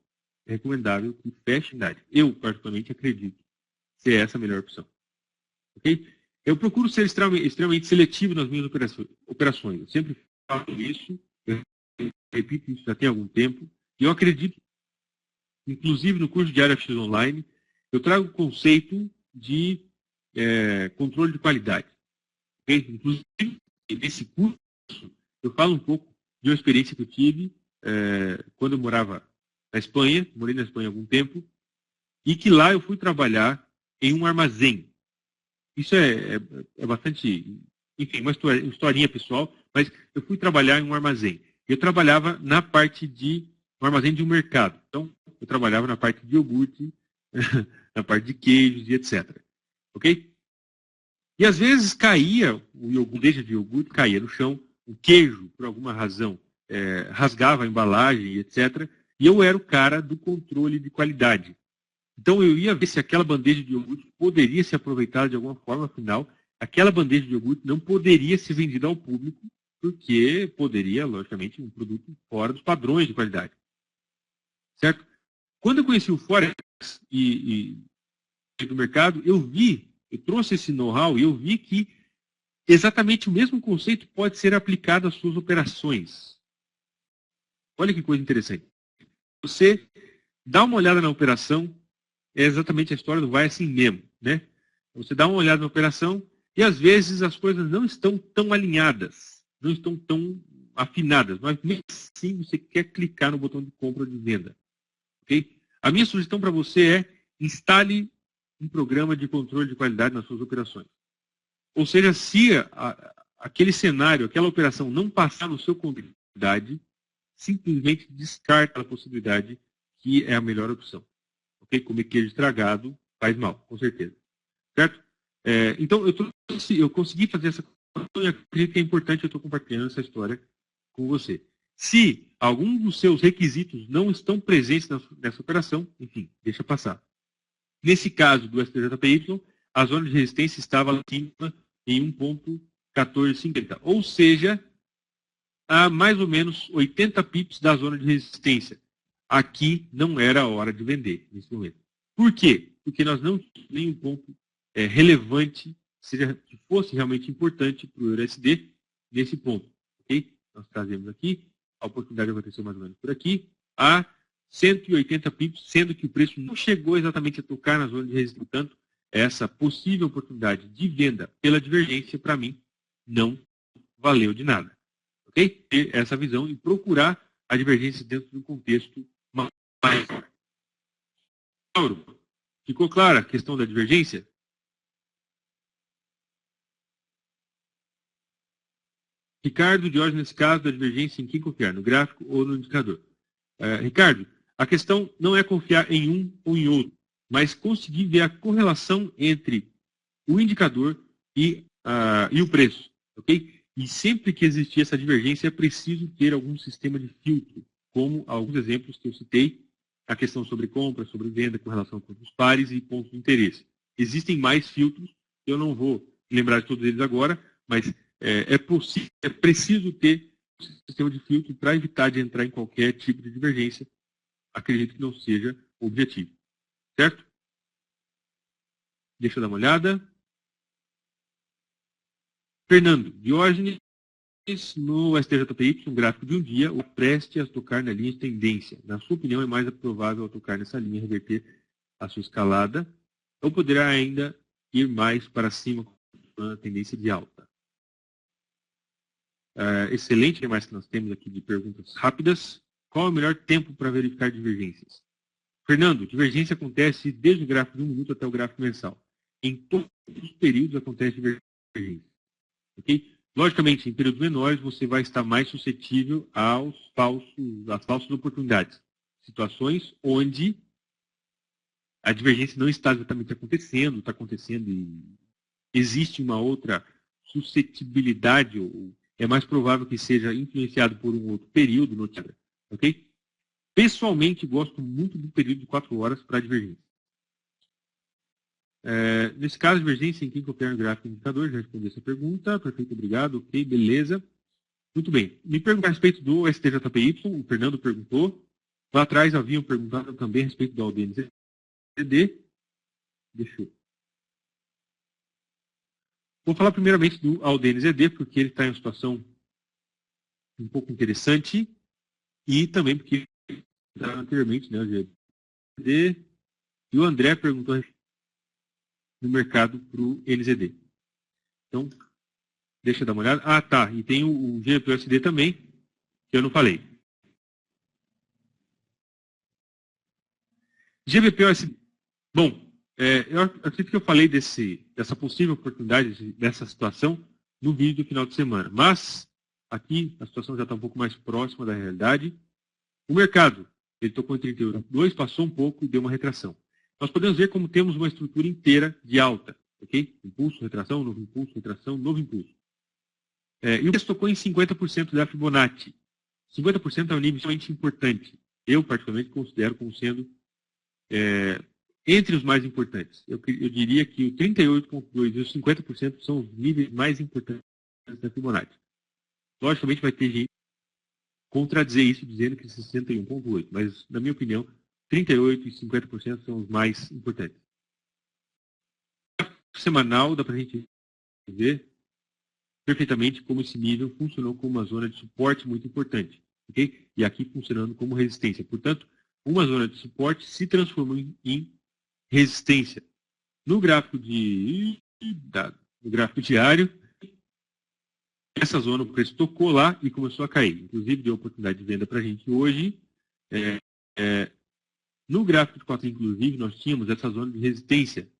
é recomendável que feche a unidade. Eu, particularmente, acredito ser essa a melhor opção. Ok? Eu procuro ser extremamente seletivo nas minhas operações. Eu sempre falo isso, eu repito isso já tem algum tempo, e eu acredito, inclusive no curso de ARFX Online, eu trago o conceito de controle de qualidade. Okay? Inclusive, nesse curso, eu falo um pouco de uma experiência que eu tive quando eu morava na Espanha, morei na Espanha há algum tempo, e que lá eu fui trabalhar em um armazém. Isso é bastante, enfim, uma historinha pessoal, mas eu fui trabalhar em um armazém. Eu trabalhava na parte de um armazém de um mercado. Então, eu trabalhava na parte de iogurte, na parte de queijos e etc. Ok? E às vezes caía, o iogurte, deixa de iogurte, caía no chão, o queijo, por alguma razão, rasgava a embalagem, etc. E eu era o cara do controle de qualidade. Então eu ia ver se aquela bandeja de iogurte poderia ser aproveitada de alguma forma, afinal, aquela bandeja de iogurte não poderia ser vendida ao público, porque poderia, logicamente, um produto fora dos padrões de qualidade. Certo? Quando eu conheci o Forex e do mercado, eu trouxe esse know-how e eu vi que exatamente o mesmo conceito pode ser aplicado às suas operações. Olha que coisa interessante. Você dá uma olhada na operação, é exatamente a história do vai assim mesmo, né? Você dá uma olhada na operação e às vezes as coisas não estão tão alinhadas, não estão tão afinadas, mas mesmo assim você quer clicar no botão de compra ou de venda. Okay? A minha sugestão para você é instale um programa de controle de qualidade nas suas operações. Ou seja, se aquele cenário, aquela operação não passar no seu controle de qualidade, simplesmente descarta a possibilidade que é a melhor opção. Okay? Comer queijo estragado faz mal, com certeza. Certo? Então, eu consegui fazer essa coisa e acredito que é importante eu estou compartilhando essa história com você. Se algum dos seus requisitos não estão presentes nessa operação, enfim, deixa passar. Nesse caso do STJPY, a zona de resistência estava lá em cima em 1,1450. Ou seja, a mais ou menos 80 pips da zona de resistência. Aqui não era a hora de vender nesse momento. Por quê? Porque nós não tínhamos nenhum ponto relevante, que fosse realmente importante para o EURUSD nesse ponto. Okay? Nós trazemos aqui, a oportunidade aconteceu mais ou menos por aqui, a 180 pips, sendo que o preço não chegou exatamente a tocar na zona de resistência. Portanto, essa possível oportunidade de venda pela divergência, para mim, não valeu de nada. Ok? Ter essa visão e procurar a divergência dentro de um contexto mais forte. Mauro, ficou clara a questão da divergência? Ricardo, Diógenes, nesse caso, da divergência em quem confiar, no gráfico ou no indicador? Ricardo, a questão não é confiar em um ou em outro, mas conseguir ver a correlação entre o indicador e o preço. Ok? E sempre que existir essa divergência, é preciso ter algum sistema de filtro, como alguns exemplos que eu citei, a questão sobre compra, sobre venda, com relação com os pares e pontos de interesse. Existem mais filtros, eu não vou lembrar de todos eles agora, mas é preciso ter um sistema de filtro para evitar de entrar em qualquer tipo de divergência. Acredito que não seja o objetivo. Certo? Deixa eu dar uma olhada. Fernando, Diógenes, no STJPY, um gráfico de um dia, o preste a tocar na linha de tendência. Na sua opinião, é mais provável ao tocar nessa linha reverter a sua escalada ou poderá ainda ir mais para cima? a tendência de alta. Excelente, que mais que nós temos aqui de perguntas rápidas. Qual é o melhor tempo para verificar divergências? Fernando, divergência acontece desde o gráfico de 1 minuto até o gráfico mensal. Em todos os períodos acontece divergência. Okay? Logicamente, em períodos menores, você vai estar mais suscetível às falsas oportunidades. Situações onde a divergência não está exatamente acontecendo, está acontecendo e existe uma outra suscetibilidade, ou é mais provável que seja influenciado por um outro período notável. Ok? Pessoalmente, gosto muito do período de 4 horas para divergência. Nesse caso, divergência em quem opera no gráfico indicador, já respondi essa pergunta. Perfeito, obrigado. Ok, beleza. Muito bem. Me pergunta a respeito do STJPY, o Fernando perguntou. Lá atrás haviam perguntado também a respeito do AUDNZD. Deixa eu... Vou falar primeiramente do AUDNZD, porque ele está em uma situação um pouco interessante e também porque anteriormente, né, o GD, e o André perguntou no mercado para o NZD. Então, deixa eu dar uma olhada. Ah, tá. E tem o GPUSD também, que eu não falei. GBPUSD. Bom, eu acredito que eu falei dessa possível oportunidade, dessa situação, no vídeo do final de semana. Mas, aqui, a situação já está um pouco mais próxima da realidade. O mercado, ele tocou em 32, passou um pouco e deu uma retração. Nós podemos ver como temos uma estrutura inteira de alta. Ok? Impulso, retração, novo impulso, retração, novo impulso. E o preço tocou em 50% da Fibonacci. 50% é um nível extremamente importante. Eu, particularmente, considero como sendo entre os mais importantes. Eu diria que o 38,2% e os 50% são os níveis mais importantes da Fibonacci. Logicamente, vai ter gente contradizer isso dizendo que 61,8%. Mas, na minha opinião, 38% e 50% são os mais importantes. Semanal, dá para a gente ver perfeitamente como esse nível funcionou como uma zona de suporte muito importante. Okay? E aqui funcionando como resistência. Portanto, uma zona de suporte se transformou em resistência. No gráfico diário, essa zona, o preço tocou lá e começou a cair. Inclusive, deu oportunidade de venda para a gente hoje. No gráfico de 4, inclusive, nós tínhamos essa zona de resistência.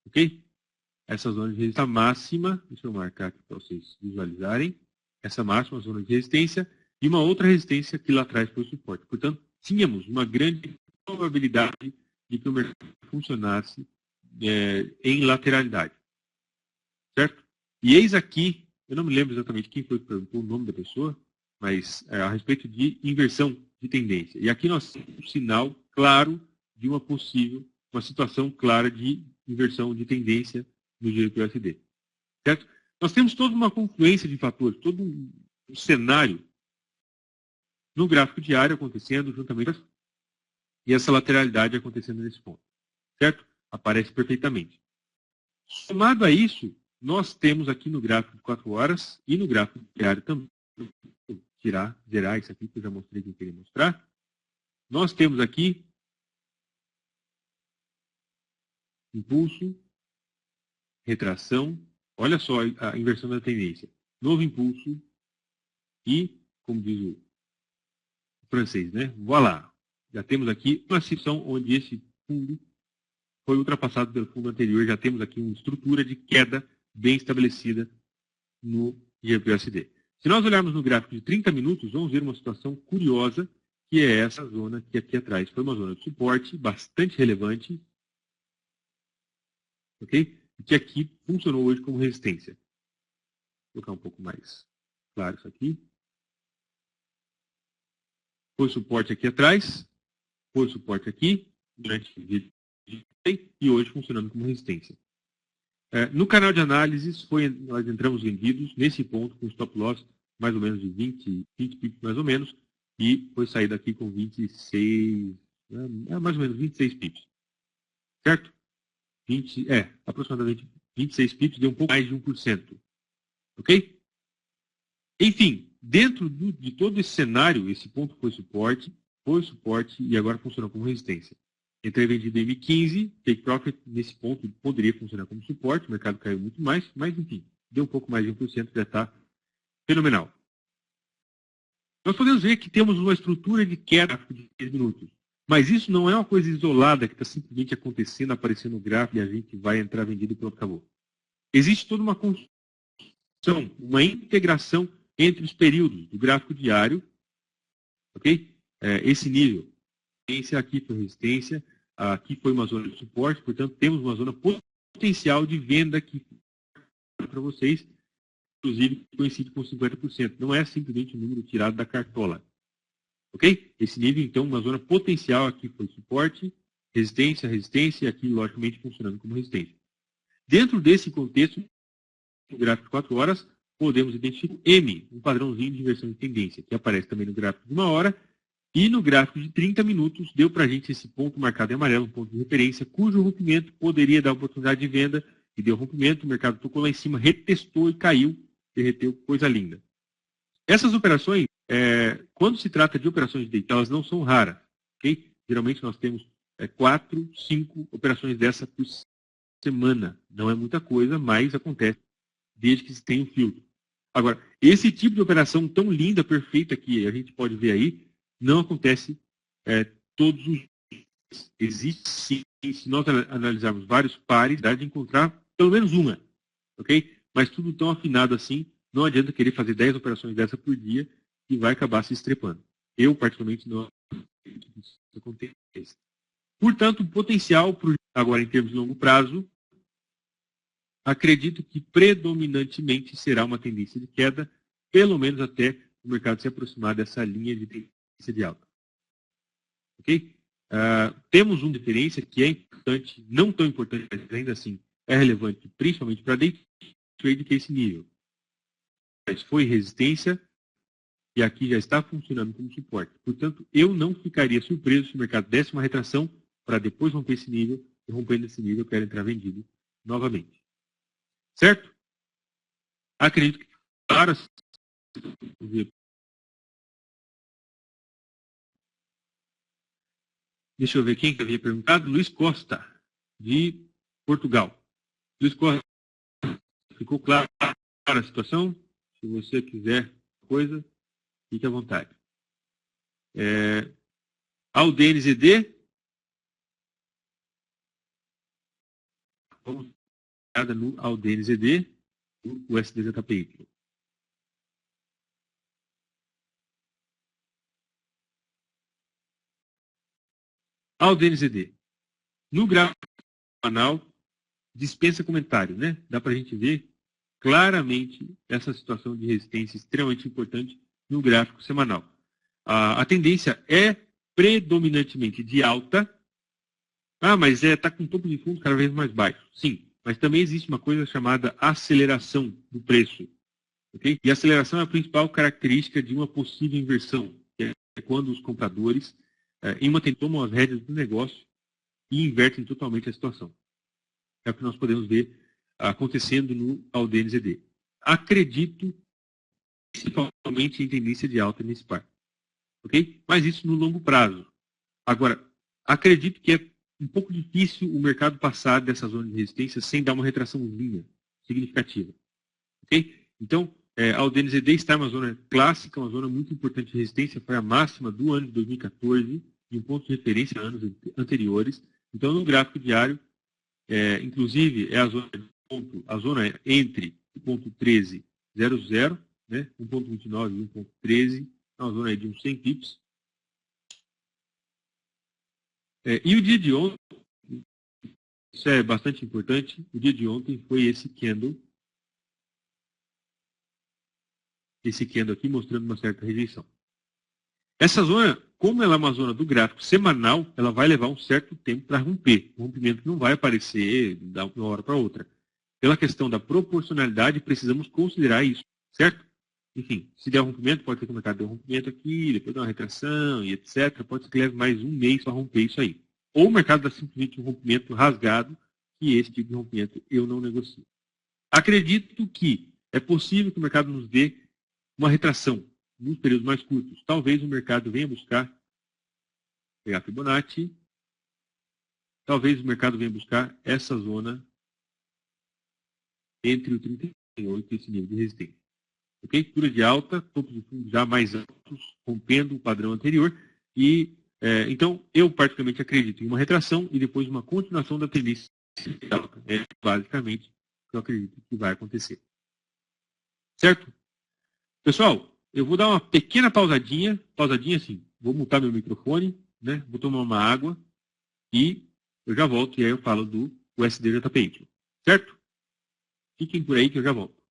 Ok? Essa zona de resistência máxima, deixa eu marcar aqui para vocês visualizarem, essa máxima zona de resistência e uma outra resistência que lá atrás foi o suporte. Portanto, tínhamos uma grande probabilidade de que o mercado funcionasse em lateralidade. Certo? E eis aqui, eu não me lembro exatamente quem foi que perguntou o nome da pessoa, mas a respeito de inversão de tendência. E aqui nós temos um sinal claro de uma situação clara de inversão de tendência no GBPUSD. Certo? Nós temos toda uma confluência de fatores, todo um cenário no gráfico diário acontecendo juntamente e essa lateralidade acontecendo nesse ponto. Certo? Aparece perfeitamente. Somado a isso, nós temos aqui no gráfico de 4 horas e no gráfico diário também, vou zerar isso aqui que eu já mostrei que eu queria mostrar. Nós temos aqui impulso, retração, olha só a inversão da tendência. Novo impulso e, como diz o francês, né? Voilà. Já temos aqui uma situação onde esse fundo foi ultrapassado pelo fundo anterior. Já temos aqui uma estrutura de queda bem estabelecida no GBPUSD. Se nós olharmos no gráfico de 30 minutos, vamos ver uma situação curiosa, que é essa zona que aqui atrás foi uma zona de suporte bastante relevante, ok? E que aqui funcionou hoje como resistência. Vou colocar um pouco mais claro isso aqui. Foi suporte aqui atrás, foi suporte aqui, durante o dia e hoje funcionando como resistência. No canal de análises, nós entramos vendidos nesse ponto com stop loss mais ou menos de 20 pips mais ou menos, e foi sair daqui com 26, mais ou menos 26 pips. Certo? Aproximadamente 26 pips, deu um pouco mais de 1%. Ok? Enfim, dentro de todo esse cenário, esse ponto foi suporte e agora funcionou como resistência. Entrei vendido em M15, take profit nesse ponto poderia funcionar como suporte, o mercado caiu muito mais, mas enfim, deu um pouco mais de 1%, já está fenomenal. Nós podemos ver que temos uma estrutura de queda de 10 minutos, mas isso não é uma coisa isolada que está simplesmente acontecendo, aparecendo no gráfico e a gente vai entrar vendido e pronto, acabou. Existe toda uma construção, uma integração entre os períodos do gráfico diário, ok? Esse nível, aqui foi resistência, aqui foi uma zona de suporte, portanto, temos uma zona potencial de venda aqui para vocês, inclusive coincide com 50%. Não é simplesmente um número tirado da cartola. Ok? Esse nível, então, uma zona potencial aqui foi suporte, resistência, resistência, e aqui, logicamente, funcionando como resistência. Dentro desse contexto, no gráfico de 4 horas, podemos identificar o M, um padrãozinho de inversão de tendência, que aparece também no gráfico de 1 hora, e no gráfico de 30 minutos, deu para a gente esse ponto marcado em amarelo, um ponto de referência, cujo rompimento poderia dar oportunidade de venda, e deu rompimento, o mercado tocou lá em cima, retestou e caiu, derreteu, coisa linda. Essas operações, quando se trata de operações de day, elas não são raras, ok? Geralmente nós temos 4, 5 operações dessa por semana. Não é muita coisa, mas acontece desde que se tenha um filtro. Agora, esse tipo de operação tão linda, perfeita que a gente pode ver aí, não acontece todos os dias. Existe sim, se nós analisarmos vários pares, dá de encontrar pelo menos uma, ok? Mas tudo tão afinado assim, não adianta querer fazer 10 operações dessa por dia e vai acabar se estrepando. Eu, particularmente, não acredito que isso aconteça. Portanto, o potencial, agora em termos de longo prazo, acredito que predominantemente será uma tendência de queda, pelo menos até o mercado se aproximar dessa linha de tendência de alta. Ok? Temos uma diferença que é importante, não tão importante, mas ainda assim é relevante, principalmente para day trade, que é esse nível. Mas foi resistência e aqui já está funcionando como suporte. Portanto, eu não ficaria surpreso se o mercado desse uma retração para depois romper esse nível, e rompendo esse nível eu quero entrar vendido novamente. Certo? Acredito que para deixa eu ver quem que havia perguntado. Luiz Costa, de Portugal. Luiz Costa, ficou clara a situação? Se você quiser coisa, fique à vontade. Ao DNZD, vamos no ao DNZD, o SDZPY. Ao DNZD. No gráfico semanal, dispensa comentário, né? Dá para a gente ver claramente essa situação de resistência extremamente importante no gráfico semanal. A tendência é predominantemente de alta. Mas está com topo de fundo cada vez mais baixo. Sim, mas também existe uma coisa chamada aceleração do preço. Okay? E a aceleração é a principal característica de uma possível inversão, que é quando os compradores tomam as rédeas do negócio e invertem totalmente a situação. É o que nós podemos ver acontecendo no ALDNZD. Acredito principalmente em tendência de alta nesse par. Okay? Mas isso no longo prazo. Agora, acredito que é um pouco difícil o mercado passar dessa zona de resistência sem dar uma retraçãozinha significativa. Okay? Então, a DNZD está em uma zona clássica, uma zona muito importante de resistência, foi a máxima do ano de 2014 e um ponto de referência a anos anteriores. Então, no gráfico diário, inclusive, é a zona entre o ponto 13,00, né, 1.29 e 1.13, é uma zona aí de uns 100 pips. E o dia de ontem, isso é bastante importante, o dia de ontem foi esse candle aqui mostrando uma certa rejeição. Essa zona, como ela é uma zona do gráfico semanal, ela vai levar um certo tempo para romper. O rompimento não vai aparecer de uma hora para outra. Pela questão da proporcionalidade, precisamos considerar isso, certo? Enfim, se der rompimento, pode ser que o mercado dê um rompimento aqui, depois dê uma retração e etc. Pode ser que leve mais um mês para romper isso aí. Ou o mercado dá simplesmente um rompimento rasgado, e esse tipo de rompimento eu não negocio. Acredito que é possível que o mercado nos dê uma retração nos períodos mais curtos. Talvez o mercado venha buscar, pegar Fibonacci, talvez o mercado venha buscar essa zona entre o 38 e esse nível de resistência. Ok? Estrutura de alta, topos de fundo já mais altos, rompendo o padrão anterior. E, então, eu particularmente acredito em uma retração e depois uma continuação da tendência de alta. É basicamente o que eu acredito que vai acontecer. Certo? Pessoal, eu vou dar uma pequena pausadinha assim, vou mutar meu microfone, né? Vou tomar uma água e eu já volto e aí eu falo do USD JPY. Certo? Fiquem por aí que eu já volto.